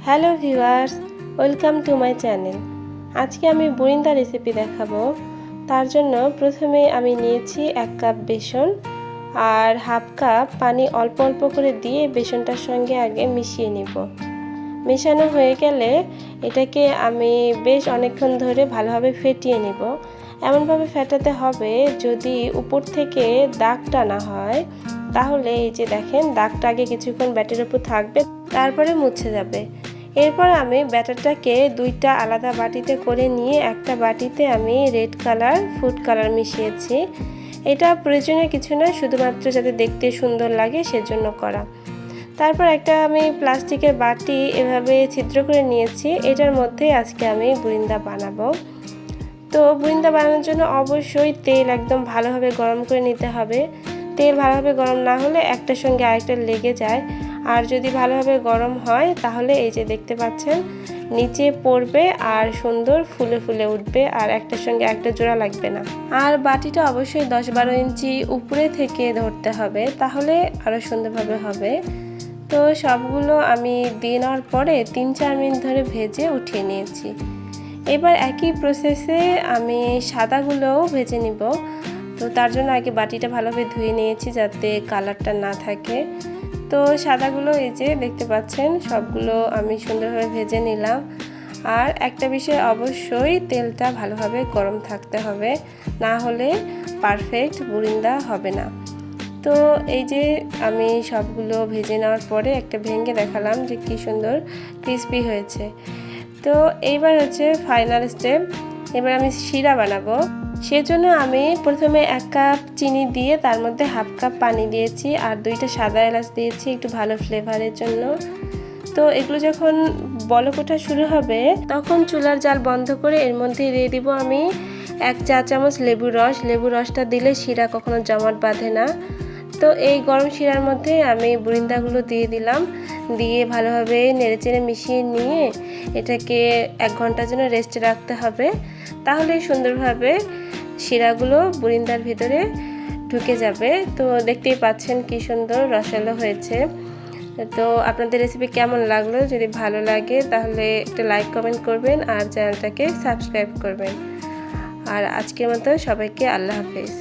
Hello viewers, welcome to my channel. আজকে আমি বুরিন্দা recipe দেখাবো। তার জন্য প্রথমে আমি নিয়েছি 1 কাপ বেসন আর হাফ কাপ পানি অল্প অল্প করে দিয়ে বেসনটার সঙ্গে আগে মিশিয়ে নিব। মেশানো হয়ে গেলে এটাকে আমি বেশ অনেকক্ষণ ধরে ভালোভাবে ফেটিয়ে নিব। এমনভাবে ফেটাতে হবে যদি উপর থেকে দাগটা না হয়, তাহলে এই যে দেখেন দাগটা আগে কিছুক্ষণ ব্যাটারের উপর থাকবে, তারপরে মুছে যাবে। এরপর আমি ব্যাটারটাকে 2টা আলাদা বাটিতে করে নিয়ে একটা বাটিতে আমি রেড কালার ফুড কালার মিশিয়েছি। এটা প্রয়োজনীয় কিছু না, শুধুমাত্র যাতে দেখতে সুন্দর লাগে সেজন্য করা। তারপর একটা আমি প্লাস্টিকের বাটি এভাবে ছিদ্র করে নিয়েছি। এটার মধ্যে আজকে আমি বুরিন্দা বানাবো। তো বুরিন্দা বানানোর জন্য অবশ্যই তেল একদম ভালোভাবে গরম করে নিতে হবে। তেল ভালোভাবে গরম না হলে একটার সঙ্গে আরেকটা লেগে যায়, আর যদি ভালোভাবে গরম হয় তাহলে এই যে দেখতে পাচ্ছেন নিচে পড়বে আর সুন্দর ফুলে ফুলে উঠবে, আর একটার সঙ্গে একটা জোড়া লাগবে না। আর বাটিটা অবশ্যই 10-12 ইঞ্চি উপরে থেকে ধরতে হবে, তাহলে আরও সুন্দরভাবে হবে। তো সবগুলো আমি দিয়ে নেওয়ার পরে 3-4 মিনিট ধরে ভেজে উঠিয়ে নিয়েছি। এবার একই প্রসেসে আমি সাদাগুলোও ভেজে নিব। তো তার জন্য আগে বাটিটা ভালোভাবে ধুয়ে নিয়েছি যাতে কালারটা না থাকে। তো সাদাগুলো এই যে দেখতে পাচ্ছেন সবগুলো আমি সুন্দরভাবে ভেজে নিলাম। আর একটা বিষয়, অবশ্যই তেলটা ভালোভাবে গরম থাকতে হবে, না হলে পারফেক্ট বুরিন্দা হবে না। তো এই যে আমি সবগুলো ভেজে নেওয়ার পরে একটা ভেঙে দেখালাম যে কি সুন্দর ক্রিস্পি হয়েছে। তো এইবার হচ্ছে ফাইনাল স্টেপ। এবার আমি শিরা বানাবো। সেজন্য আমি প্রথমে 1 কাপ চিনি দিয়ে তার মধ্যে হাফ কাপ পানি দিয়েছি আর 2টা সাদা এলাচ দিয়েছি একটু ভালো ফ্লেভারের জন্য। তো এগুলো যখন বলক ওঠা শুরু হবে তখন চুলার জাল বন্ধ করে এর মধ্যে দিয়ে দিব আমি 1 চা চামচ লেবুর রস। লেবুর রসটা দিলে শিরা কখনো জমাট বাঁধে না। তো এই গরম শিরার মধ্যে আমি বুরিন্দাগুলো দিয়ে দিলাম, দিয়ে ভালোভাবে নেড়েচেড়ে মিশিয়ে নিয়ে এটাকে 1 ঘন্টার জন্য রেস্টে রাখতে হবে। তাহলে সুন্দরভাবে শিরাগুলো বুরিন্দার ভিতরে ঢুকে যাবে। তো দেখতেই পাচ্ছেন কি সুন্দর রসালো হয়েছে। তো আপনাদের রেসিপি কেমন লাগলো? যদি ভালো লাগে তাহলে একটা লাইক কমেন্ট করবেন আর চ্যানেলটাকে সাবস্ক্রাইব করবেন। আর আজকের মতো সবাইকে আল্লাহ হাফেজ।